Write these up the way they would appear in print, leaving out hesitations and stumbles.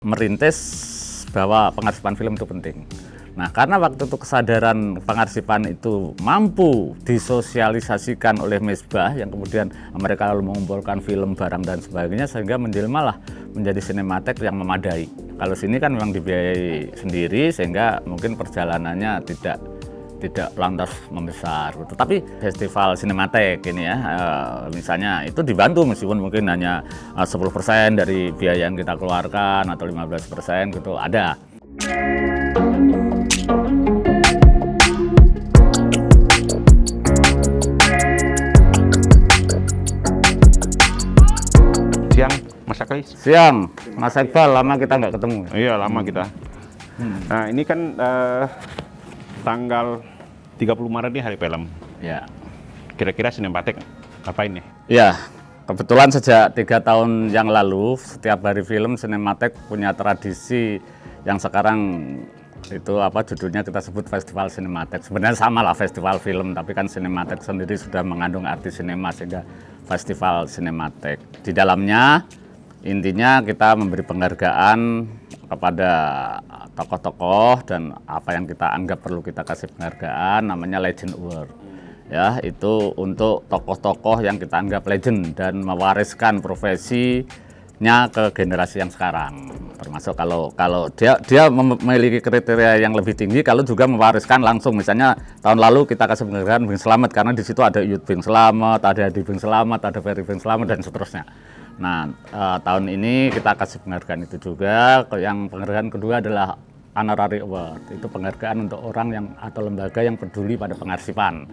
merintis bahwa pengarsipan film itu penting. Nah, karena waktu itu kesadaran pengarsipan itu mampu disosialisasikan oleh Mesbah yang kemudian mereka lalu mengumpulkan film, barang dan sebagainya sehingga menjelmalah menjadi sinematek yang memadai. Kalau sini kan memang dibiayai sendiri sehingga mungkin perjalanannya tidak lantas membesar. Tetapi festival sinematek ini ya, misalnya itu dibantu meskipun mungkin hanya 10% dari biaya yang kita keluarkan atau 15% gitu ada. Siang, Mas Akais. Siang, Mas Iqbal, lama kita nggak ketemu. Iya, lama kita. Nah, ini kan tanggal 30 Maret ini hari film. Ya. Kira-kira sinematek apa ini? Ya, kebetulan sejak 3 tahun yang lalu, setiap hari film sinematek punya tradisi yang sekarang itu judulnya kita sebut festival sinematek. Sebenarnya sama lah festival film, tapi kan sinematek sendiri sudah mengandung arti sinema sehingga festival sinematek. Di dalamnya intinya kita memberi penghargaan kepada tokoh-tokoh dan apa yang kita anggap perlu kita kasih penghargaan namanya Legend Award. Ya, itu untuk tokoh-tokoh yang kita anggap legend dan mewariskan profesinya ke generasi yang sekarang. Termasuk kalau dia memiliki kriteria yang lebih tinggi, kalau juga mewariskan langsung. Misalnya tahun lalu kita kasih penghargaan Bing Slamet karena di situ ada Yud Bing Slamet, ada Adi Bing Slamet, ada Ferry Bing Slamet dan seterusnya. Nah, tahun ini kita kasih penghargaan itu juga. Yang penghargaan kedua adalah Honorary Award. Itu penghargaan untuk orang yang atau lembaga yang peduli pada pengarsipan.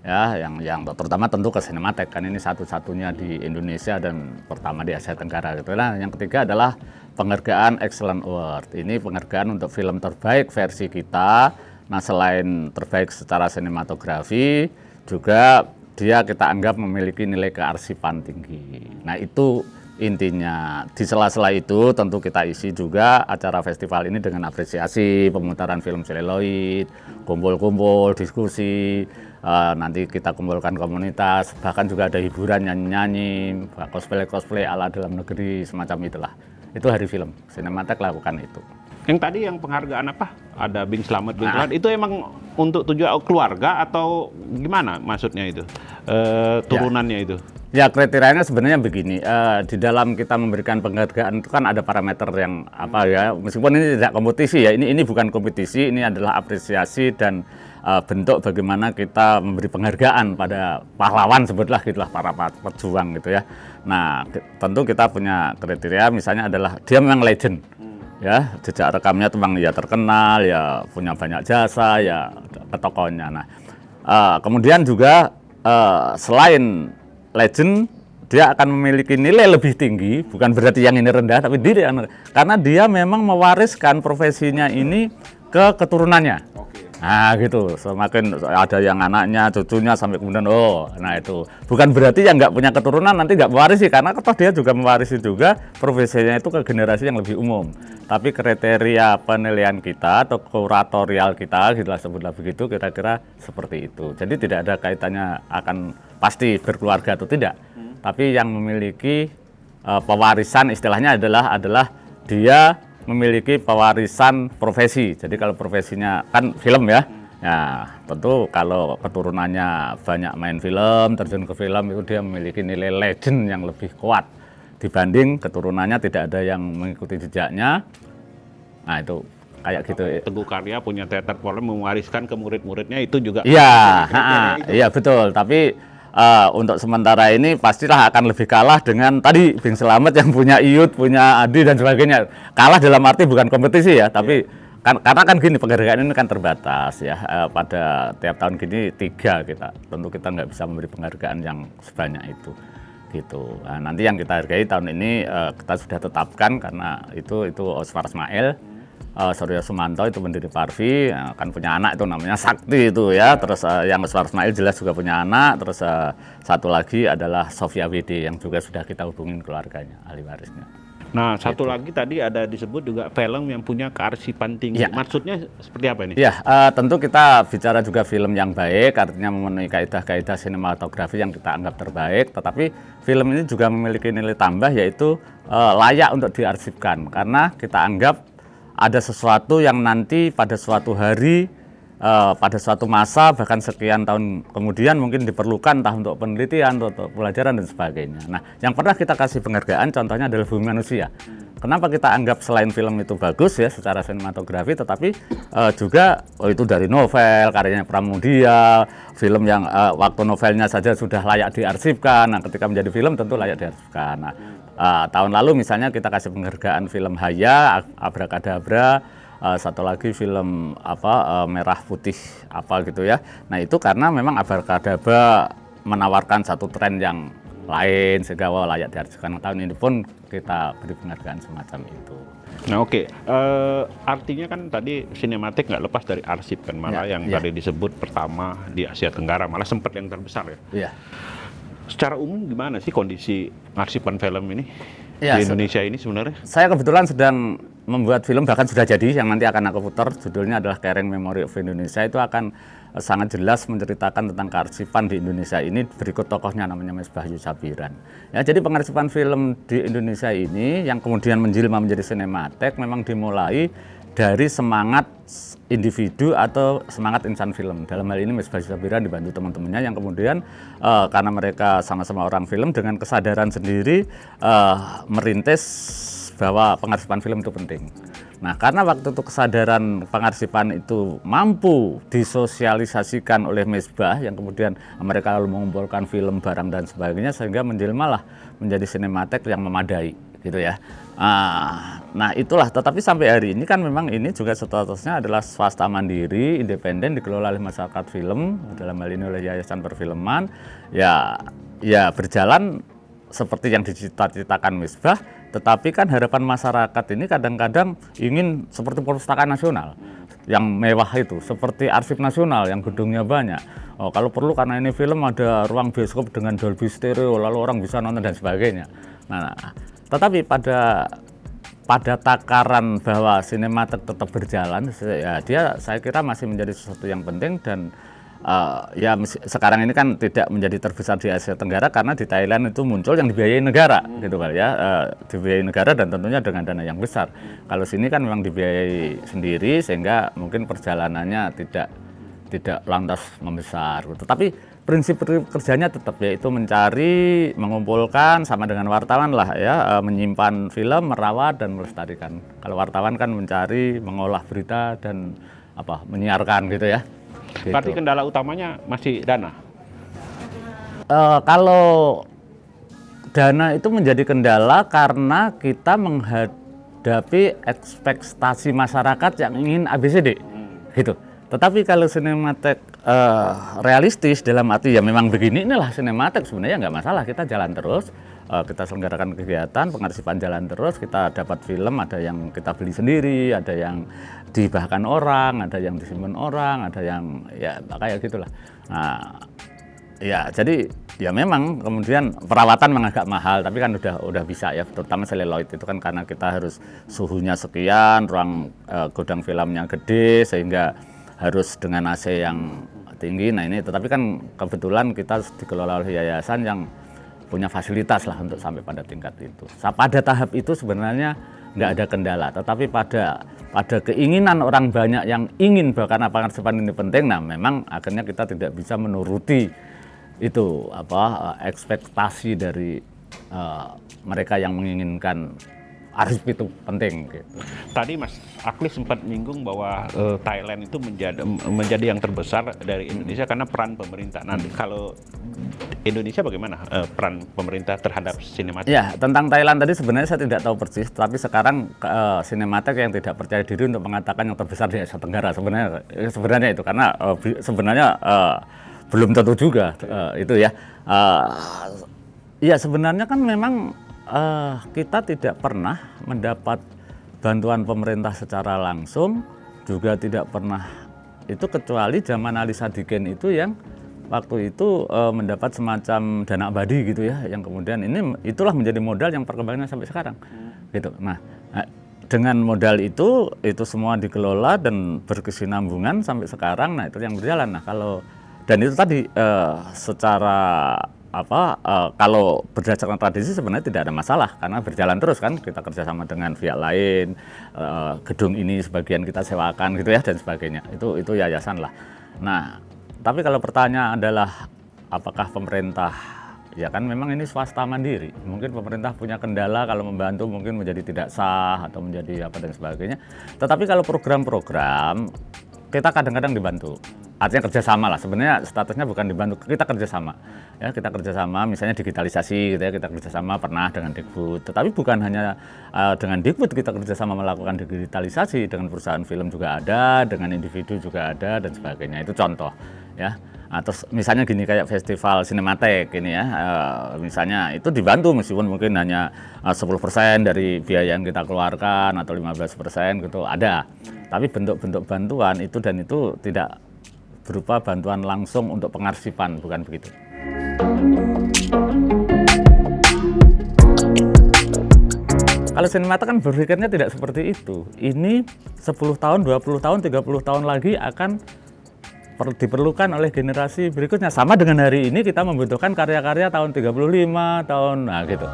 Ya, yang terutama tentu ke sinematek kan ini satu-satunya di Indonesia dan pertama di Asia Tenggara gitu. Nah, yang ketiga adalah penghargaan Excellent Award. Ini penghargaan untuk film terbaik versi kita. Nah, selain terbaik secara sinematografi, juga dia kita anggap memiliki nilai kearsipan tinggi. Nah, itu intinya. Di sela-sela itu tentu kita isi juga acara festival ini dengan apresiasi pemutaran film seluloid, kumpul-kumpul, diskusi, nanti kita kumpulkan komunitas, bahkan juga ada hiburan nyanyi-nyanyi, cosplay ala dalam negeri, semacam itulah. Itu hari film, sinematek lakukan itu. Yang tadi yang penghargaan apa? Ada Bing Slamet, Bing Slamet. Itu emang untuk tujuan keluarga atau gimana maksudnya itu? Turunannya ya. Itu? Ya, kriterianya sebenarnya begini. Di dalam kita memberikan penghargaan itu kan ada parameter yang meskipun ini tidak kompetisi ya. Ini bukan kompetisi, ini adalah apresiasi dan bentuk bagaimana kita memberi penghargaan pada pahlawan sebutlah gitulah para pejuang gitu ya. Nah, tentu kita punya kriteria misalnya adalah dia memang legend. Ya, jejak rekamnya memang ya terkenal, ya punya banyak jasa, ya ke tokohnya. Nah, kemudian juga selain legend, dia akan memiliki nilai lebih tinggi, bukan berarti yang ini rendah, tapi karena dia memang mewariskan profesinya ini ke keturunannya. Nah gitu, semakin ada yang anaknya, cucunya sampai kemudian nah itu bukan berarti yang nggak punya keturunan nanti nggak mewarisi, karena toh dia juga mewarisi juga profesinya itu ke generasi yang lebih umum. Tapi kriteria penilaian kita atau kuratorial kita, sebutlah begitu, kira-kira seperti itu. Jadi tidak ada kaitannya akan pasti berkeluarga atau tidak, tapi yang memiliki pewarisan istilahnya adalah dia memiliki pewarisan profesi. Jadi kalau profesinya kan film ya, tentu kalau keturunannya banyak main film, terjun ke film, itu dia memiliki nilai legend yang lebih kuat dibanding keturunannya tidak ada yang mengikuti jejaknya. Nah itu kayak gitu. Teguh Karya punya teater film mewariskan ke murid-muridnya itu juga. Iya betul. Tapi untuk sementara ini pastilah akan lebih kalah dengan tadi Bing Slamet yang punya Iyut, punya Adi dan sebagainya. Kalah dalam arti bukan kompetisi ya, tapi karena kan gini, penghargaan ini kan terbatas ya. Pada tiap tahun gini 3 kita. Tentu kita nggak bisa memberi penghargaan yang sebanyak itu. Gitu. Nah, nanti yang kita hargai tahun ini kita sudah tetapkan karena itu Osvar Ismail. Suryo Sumanto itu pendiri Parvi, kan punya anak itu namanya Sakti itu ya. Terus yang Osvar Ismail jelas juga punya anak. Terus satu lagi adalah Sofia WD yang juga sudah kita hubungin keluarganya, ahli warisnya. Nah, satu lagi tadi ada disebut juga film yang punya kearsipan tinggi. Ya. Maksudnya seperti apa ini? Ya, tentu kita bicara juga film yang baik, artinya memenuhi kaidah-kaidah sinematografi yang kita anggap terbaik. Tetapi film ini juga memiliki nilai tambah, yaitu layak untuk diarsipkan. Karena kita anggap ada sesuatu yang nanti pada suatu hari, pada suatu masa, bahkan sekian tahun kemudian mungkin diperlukan entah untuk penelitian, untuk pelajaran dan sebagainya. Nah, yang pernah kita kasih penghargaan contohnya adalah Bumi Manusia. Kenapa kita anggap selain film itu bagus ya secara sinematografi, tetapi juga itu dari novel, karyanya Pramudia, film yang waktu novelnya saja sudah layak diarsipkan. Nah, ketika menjadi film tentu layak diarsipkan. Nah, tahun lalu misalnya kita kasih penghargaan film Haya, Abrakadabra, satu lagi film Merah Putih apa gitu ya. Nah, itu karena memang Abrakadabra menawarkan satu tren yang lain sehingga layak diarsipkan. Tahun ini pun kita beri penghargaan semacam itu. Nah, oke. Artinya kan tadi sinematik nggak lepas dari arsip kan, malah yang tadi disebut pertama di Asia Tenggara, malah sempat yang terbesar ya. Iya. Secara umum gimana sih kondisi arsipan film ini Ya, di Indonesia ini sebenarnya? Saya kebetulan sedang membuat film, bahkan sudah jadi, yang nanti akan aku putar, judulnya adalah Caring Memory of Indonesia. Itu akan sangat jelas menceritakan tentang kearsipan di Indonesia ini. Berikut tokohnya namanya Mas Bayu Sabiran. Ya, jadi pengarsipan film di Indonesia ini yang kemudian menjelma menjadi sinematek memang dimulai dari semangat individu atau semangat insan film. Dalam hal ini Mas Bayu Sabiran dibantu teman-temannya yang kemudian karena mereka sama-sama orang film dengan kesadaran sendiri merintis bahwa pengarsipan film itu penting. Nah, karena waktu itu kesadaran pengarsipan itu mampu disosialisasikan oleh Mesbah yang kemudian mereka lalu mengumpulkan film, barang dan sebagainya sehingga menjelmalah menjadi sinematek yang memadai gitu ya. Nah, itulah, tetapi sampai hari ini kan memang ini juga statusnya adalah swasta mandiri, independen, dikelola oleh masyarakat film, dalam hal ini oleh Yayasan Perfilman. Ya berjalan seperti yang dicita-citakan Misbah, tetapi kan harapan masyarakat ini kadang-kadang ingin seperti perpustakaan nasional yang mewah itu, seperti arsip nasional yang gedungnya banyak. Kalau perlu karena ini film ada ruang bioskop dengan Dolby Stereo, lalu orang bisa nonton dan sebagainya. Nah, tetapi pada takaran bahwa sinematek tetap berjalan, ya saya kira masih menjadi sesuatu yang penting dan sekarang ini kan tidak menjadi terbesar di Asia Tenggara karena di Thailand itu muncul yang dibiayai negara gitu kan ya, dibiayai negara dan tentunya dengan dana yang besar. Kalau sini kan memang dibiayai sendiri sehingga mungkin perjalanannya tidak lantas membesar gitu. Tapi prinsip kerjanya tetap yaitu mencari, mengumpulkan sama dengan wartawan lah ya, menyimpan film, merawat dan melestarikan. Kalau wartawan kan mencari, mengolah berita dan menyiarkan gitu ya. Gitu. Berarti kendala utamanya masih dana? Kalau dana itu menjadi kendala karena kita menghadapi ekspektasi masyarakat yang ingin ABCD gitu. Tetapi kalau sinematek realistis dalam arti ya memang begini, inilah sinematek sebenarnya nggak masalah, kita jalan terus, kita selenggarakan kegiatan, pengarsipan jalan terus, kita dapat film, ada yang kita beli sendiri, ada yang dihibahkan orang, ada yang disimpan orang, ada yang ya kayak gitulah. Nah, ya jadi ya memang kemudian perawatan memang agak mahal, tapi kan udah bisa ya, terutama seluloid itu kan karena kita harus suhunya sekian, ruang gudang filmnya gede sehingga harus dengan AC yang tinggi. Nah ini tetapi kan kebetulan kita dikelola oleh yayasan yang punya fasilitas lah untuk sampai pada tingkat itu. Pada tahap itu sebenarnya nggak ada kendala, tetapi pada keinginan orang banyak yang ingin bahkan pengarsipan ini penting, nah memang akhirnya kita tidak bisa menuruti itu ekspektasi dari mereka yang menginginkan arsip itu penting gitu. Tadi Mas Aklis sempat menyinggung bahwa Thailand itu menjadi yang terbesar dari Indonesia karena peran pemerintah. Nanti kalau Indonesia bagaimana peran pemerintah terhadap sinematik? Ya, tentang Thailand tadi sebenarnya saya tidak tahu persis, tapi sekarang sinematik yang tidak percaya diri untuk mengatakan yang terbesar di Asia Tenggara sebenarnya itu karena sebenarnya belum tentu juga itu ya. Ya sebenarnya kan memang kita tidak pernah mendapat bantuan pemerintah secara langsung, juga tidak pernah itu kecuali zaman Ali Sadikin itu yang waktu itu mendapat semacam dana abadi gitu ya, yang kemudian itulah menjadi modal yang perkembangannya sampai sekarang. gitu. Nah, dengan modal itu semua dikelola dan berkesinambungan sampai sekarang. Nah, itu yang berjalan. Nah, dan itu tadi secara kalau berdasarkan tradisi sebenarnya tidak ada masalah karena berjalan terus kan, kita kerjasama dengan pihak lain, gedung ini sebagian kita sewakan gitu ya dan sebagainya, itu yayasan lah. Nah, tapi kalau pertanyaan adalah apakah pemerintah, ya kan memang ini swasta mandiri, mungkin pemerintah punya kendala kalau membantu mungkin menjadi tidak sah atau menjadi apa dan sebagainya. Tetapi kalau program-program kita kadang-kadang dibantu. Artinya kerjasama lah, sebenarnya statusnya bukan dibantu, kita kerjasama. Ya, kita kerjasama, misalnya digitalisasi, gitu ya, kita kerjasama pernah dengan Dikbud. Tetapi bukan hanya dengan Dikbud kita kerjasama melakukan digitalisasi, dengan perusahaan film juga ada, dengan individu juga ada, dan sebagainya. Itu contoh. Ya. Nah, terus misalnya gini kayak festival Cinematheque ini ya, misalnya itu dibantu meskipun mungkin hanya 10% dari biaya yang kita keluarkan atau 15% gitu, ada. Tapi bentuk-bentuk bantuan itu tidak berupa bantuan langsung untuk pengarsipan, bukan begitu. Kalau Cinematheque kan berpikirnya tidak seperti itu. Ini 10 tahun, 20 tahun, 30 tahun lagi akan diperlukan oleh generasi berikutnya. Sama dengan hari ini kita membutuhkan karya-karya tahun 35 tahun, nah gitu.